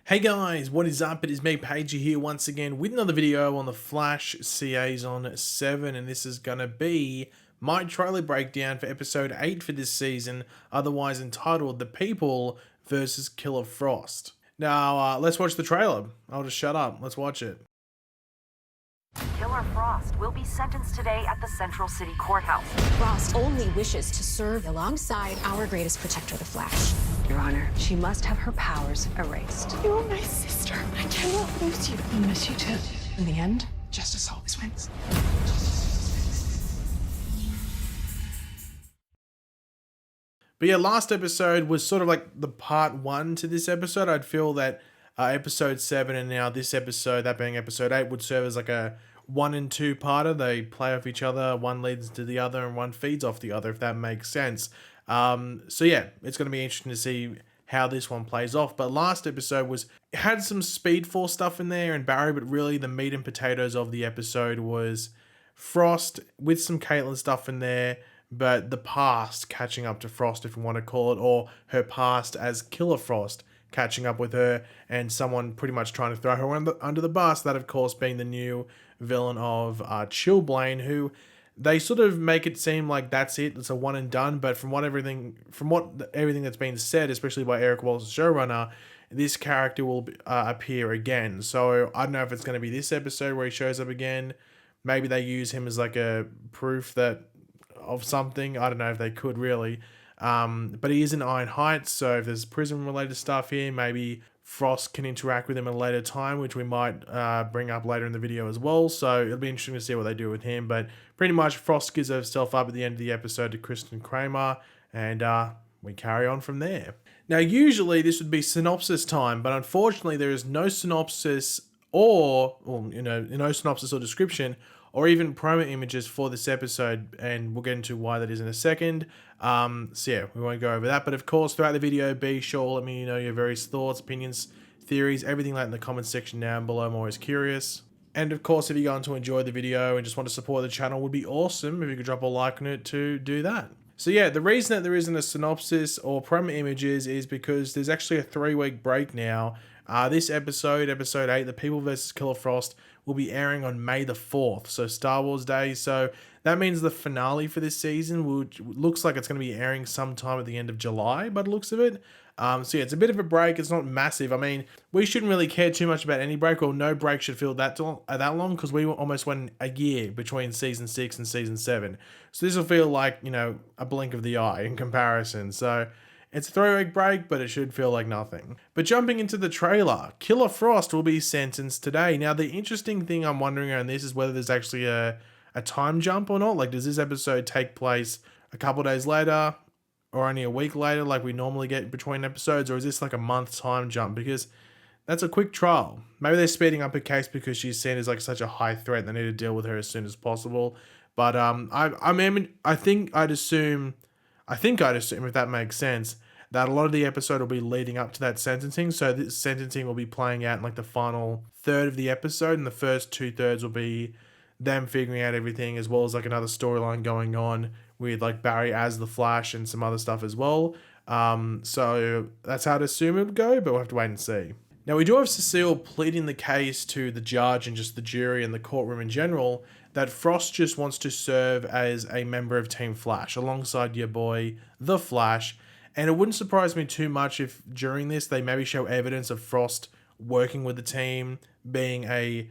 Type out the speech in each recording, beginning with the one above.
Hey guys, what is up? It is me, Pagey, here once again with another video on the Flash Season 7, and this is going to be my trailer breakdown for episode 8 for this season, otherwise entitled The People versus Killer Frost. Now, let's watch the trailer. I'll just shut up. Let's watch it. Killer Frost will be sentenced today at the Central City Courthouse. Frost only wishes to serve alongside our greatest protector, the Flash. Your Honor, she must have her powers erased. You're my sister. I cannot lose you. I miss you too. In the end, justice always wins. But yeah, last episode was sort of like the part 1 to this episode. I'd feel that episode 7 and now this episode, that being episode 8, would serve as like a 1 and 2 parter. They play off each other, one leads to the other and one feeds off the other, if that makes sense. So yeah, it's going to be interesting to see how this one plays off. But last episode had some Speed Force stuff in there and Barry, but really the meat and potatoes of the episode was Frost with some Caitlin stuff in there, but the past catching up to Frost, if you want to call it, or her past as Killer Frost catching up with her and someone pretty much trying to throw her under the bus. That, of course, being the new villain of Chillblaine, who they sort of make it seem like that's it. It's a one and done. But from everything that's been said, especially by Eric Walsh, showrunner, this character will appear again. So I don't know if it's going to be this episode where he shows up again. Maybe they use him as like a proof of something. I don't know if they could really. But he is in Iron Heights, so if there's prison-related stuff here, maybe Frost can interact with him at a later time, which we might bring up later in the video as well. So it'll be interesting to see what they do with him. But pretty much Frost gives herself up at the end of the episode to Kristen Kramer, and we carry on from there. Now, usually this would be synopsis time, but unfortunately there is no synopsis no synopsis or description, or even promo images for this episode, and we'll get into why that is in a second. So yeah, we won't go over that, but of course throughout the video, be sure let me know your various thoughts, opinions, theories, everything like in the comments section down below. I'm always curious. And of course, if you're going to enjoy the video and just want to support the channel, would be awesome if you could drop a like on it to do that. So yeah, the reason that there isn't a synopsis or promo images is because there's actually a 3-week break now. This episode 8, The People vs. Killer Frost, will be airing on May the 4th, so Star Wars Day. So that means the finale for this season, which looks like it's going to be airing sometime at the end of July by the looks of it. So yeah, it's a bit of a break. It's not massive. I mean, we shouldn't really care too much about any break, or no break should feel that long, because we almost went a year between season 6 and season 7. So this will feel like, a blink of the eye in comparison. So it's a 3-week break, but it should feel like nothing. But jumping into the trailer, Killer Frost will be sentenced today. Now, the interesting thing I'm wondering around this is whether there's actually a time jump or not. Like, does this episode take place a couple days later or only a week later like we normally get between episodes? Or is this like a month time jump? Because that's a quick trial. Maybe they're speeding up her case because she's seen as like such a high threat. They need to deal with her as soon as possible. But I think I'd assume, if that makes sense, that a lot of the episode will be leading up to that sentencing. So this sentencing will be playing out in like the final third of the episode, and the first 2/3 will be them figuring out everything, as well as like another storyline going on with like Barry as the Flash and some other stuff as well. So that's how I'd assume it would go, but we'll have to wait and see. Now, we do have Cecile pleading the case to the judge and just the jury and the courtroom in general that Frost just wants to serve as a member of Team Flash alongside your boy, the Flash. And it wouldn't surprise me too much if during this they maybe show evidence of Frost working with the team, being a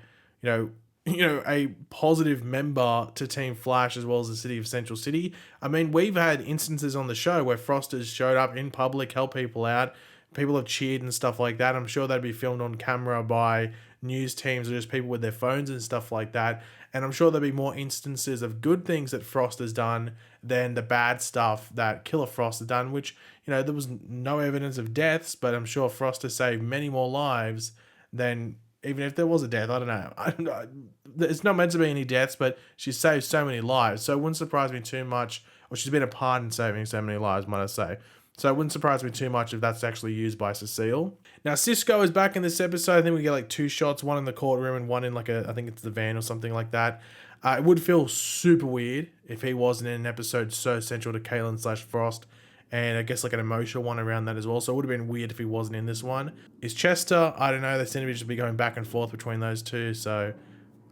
positive member to Team Flash as well as the city of Central City. I mean, we've had instances on the show where Frost has showed up in public, helped people out. People have cheered and stuff like that. I'm sure that'd be filmed on camera by news teams or just people with their phones and stuff like that. And I'm sure there'll be more instances of good things that Frost has done than the bad stuff that Killer Frost has done, which, there was no evidence of deaths, but I'm sure Frost has saved many more lives than, even if there was a death, I don't know. It's not meant to be any deaths, but she's saved so many lives. So it wouldn't surprise me too much, or she's been a part in saving so many lives, might I say. So it wouldn't surprise me too much if that's actually used by Cecile. Now, Cisco is back in this episode. I think we get like 2 shots, one in the courtroom and one in like I think it's the van or something like that. It would feel super weird if he wasn't in an episode so central to Caitlin / Frost and I guess like an emotional one around that as well. So it would have been weird if he wasn't in this one. Is Chester? I don't know. They seem to just be going back and forth between those two. So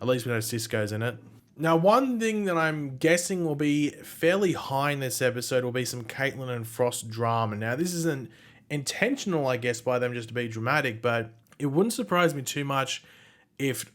at least we know Cisco's in it. Now, one thing that I'm guessing will be fairly high in this episode will be some Caitlin and Frost drama. Now, this isn't intentional, I guess, by them just to be dramatic, but it wouldn't surprise me too much if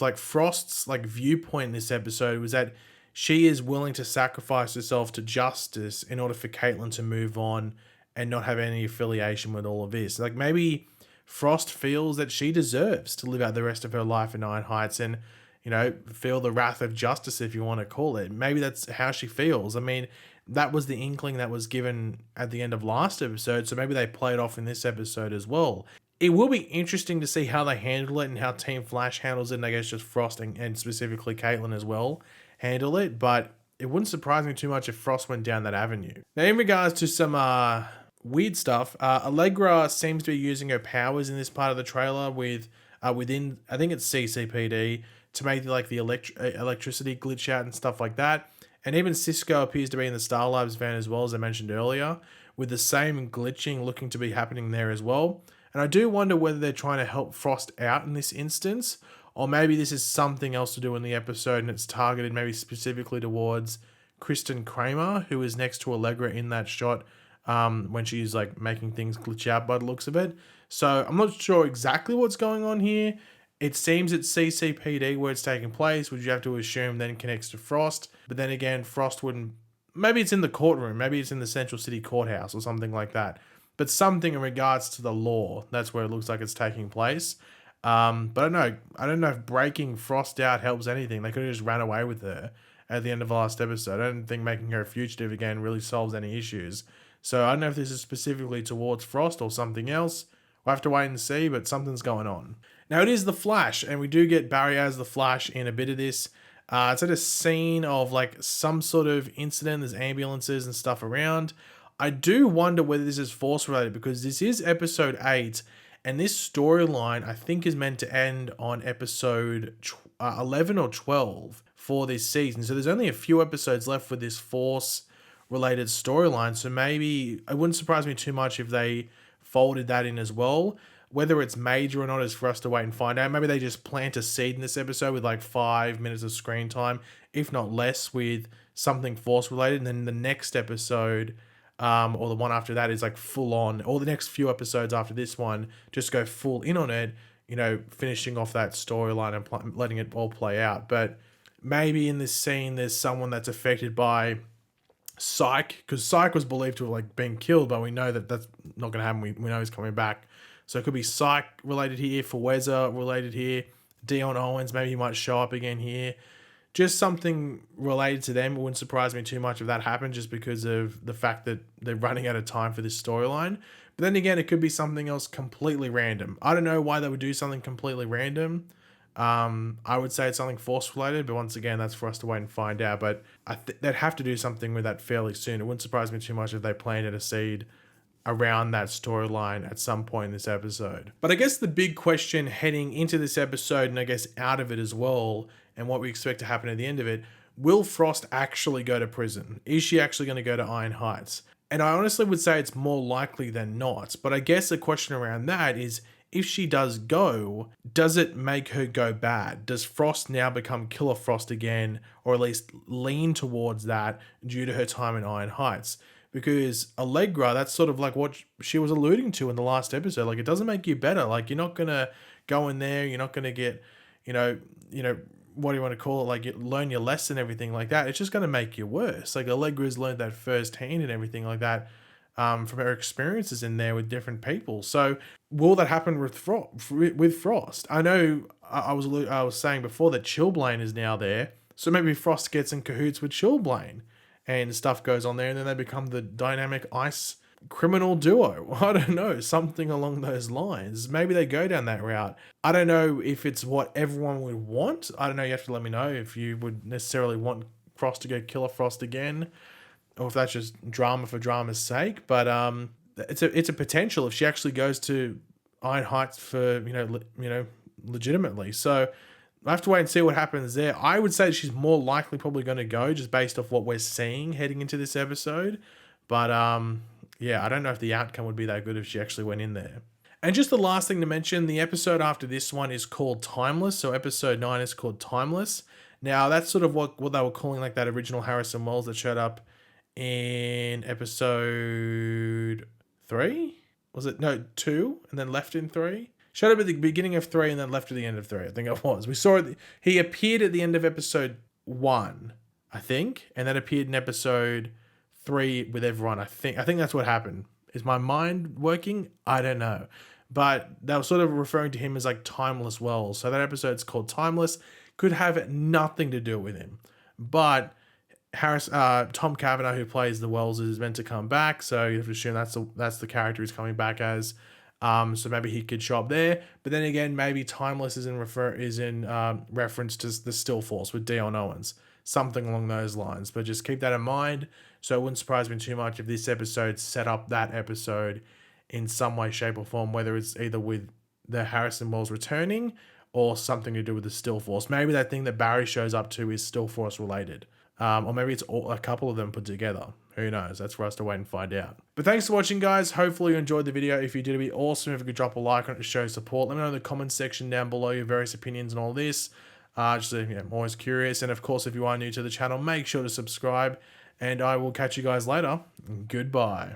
like Frost's like viewpoint in this episode was that she is willing to sacrifice herself to justice in order for Caitlin to move on and not have any affiliation with all of this. Like maybe Frost feels that she deserves to live out the rest of her life in Iron Heights and, you know, feel the wrath of justice, if you want to call it. Maybe that's how she feels. I mean, that was the inkling that was given at the end of last episode, so maybe they play it off in this episode as well. It will be interesting to see how they handle it and how Team Flash handles it, and I guess just Frost and specifically Caitlin as well handle it, but it wouldn't surprise me too much if Frost went down that avenue. Now, in regards to some weird stuff, Allegra seems to be using her powers in this part of the trailer within, I think it's CCPD, to make like the electricity glitch out and stuff like that. And even Cisco appears to be in the Star Labs van as well, as I mentioned earlier, with the same glitching looking to be happening there as well. And I do wonder whether they're trying to help Frost out in this instance, or maybe this is something else to do in the episode and it's targeted maybe specifically towards Kristen Kramer, who is next to Allegra in that shot when she's like making things glitch out by the looks of it. So I'm not sure exactly what's going on here. It seems it's CCPD where it's taking place, which you have to assume then connects to Frost. But then again, Frost wouldn't... Maybe it's in the courtroom. Maybe it's in the Central City Courthouse or something like that. But something in regards to the law. That's where it looks like it's taking place. But I don't know if breaking Frost out helps anything. They could have just ran away with her at the end of the last episode. I don't think making her a fugitive again really solves any issues. So I don't know if this is specifically towards Frost or something else. We'll have to wait and see, but something's going on. Now, it is the Flash, and we do get Barry as the Flash in a bit of this. It's at a scene of like some sort of incident. There's ambulances and stuff around. I do wonder whether this is Force related, because this is episode 8, and this storyline I think is meant to end on episode 11 or 12 for this season. So there's only a few episodes left with this Force related storyline. So maybe it wouldn't surprise me too much if they folded that in as well. Whether it's major or not is for us to wait and find out. Maybe they just plant a seed in this episode with like 5 minutes of screen time, if not less, with something Force related. And then the next episode, or the one after that, is like full on. Or the next few episodes after this one just go full in on it, you know, finishing off that storyline and letting it all play out. But maybe in this scene, there's someone that's affected by Psyche, because Psyche was believed to have like been killed, but we know that that's not going to happen. We know he's coming back. So it could be Psyche related here, Faweza related here, Dion Owens, maybe he might show up again here. Just something related to them. It wouldn't surprise me too much if that happened, just because of the fact that they're running out of time for this storyline. But then again, it could be something else completely random. I don't know why they would do something completely random. I would say it's something Force related, but once again, that's for us to wait and find out. But they'd have to do something with that fairly soon. It wouldn't surprise me too much if they planted a seed around that storyline at some point in this episode. But I guess the big question heading into this episode, and I guess out of it as well, and what we expect to happen at the end of it, will Frost actually go to prison? Is she actually going to go to Iron Heights? And I honestly would say it's more likely than not. But I guess the question around that is, if she does go, does it make her go bad? Does Frost now become Killer Frost again, or at least lean towards that due to her time in Iron Heights? Because Allegra, that's sort of like what she was alluding to in the last episode. Like, it doesn't make you better. Like, you're not going to go in there. You're not going to get, you know, what do you want to call it? Like, you learn your lesson, everything like that. It's just going to make you worse. Like, Allegra's learned that firsthand and everything like that from her experiences in there with different people. So will that happen with Frost? I know I was saying before that Chillblaine is now there. So maybe Frost gets in cahoots with Chillblaine and stuff goes on there, and then they become the dynamic ice criminal duo. I don't know, something along those lines. Maybe they go down that route. I don't know if it's what everyone would want. I don't know, you have to let me know if you would necessarily want Frost to go Killer Frost again, or if that's just drama for drama's sake. But it's a potential if she actually goes to Iron Heights for, legitimately. So I have to wait and see what happens there. I would say she's more likely probably going to go, just based off what we're seeing heading into this episode. But yeah, I don't know if the outcome would be that good if she actually went in there. And just the last thing to mention, the episode after this one is called Timeless. So episode 9 is called Timeless. Now, that's sort of what they were calling like that original Harrison Wells that showed up in episode 3? Was it? No, 2, and then left in 3? Showed up at the beginning of 3 and then left at the end of 3, I think it was. We saw it. He appeared at the end of episode 1, I think, and then appeared in episode 3 with everyone, I think. I think that's what happened. Is my mind working? I don't know. But they were sort of referring to him as like Timeless Wells. So that episode's called Timeless. Could have nothing to do with him. But Tom Cavanaugh, who plays the Wells, is meant to come back. So you have to assume that's the character he's coming back as. So maybe he could show up there. But then again, maybe Timeless is in reference to the Still Force with Dion Owens. Something along those lines. But just keep that in mind. So it wouldn't surprise me too much if this episode set up that episode in some way, shape, or form, whether it's either with the Harrison Wells returning or something to do with the Still Force. Maybe that thing that Barry shows up to is Still Force related. Or maybe it's a couple of them put together. Who knows? That's for us to wait and find out. But thanks for watching, guys. Hopefully you enjoyed the video. If you did, it'd be awesome if you could drop a like on it to show support. Let me know in the comments section down below your various opinions on all this. I'm always curious. And of course, if you are new to the channel, make sure to subscribe. And I will catch you guys later. Goodbye.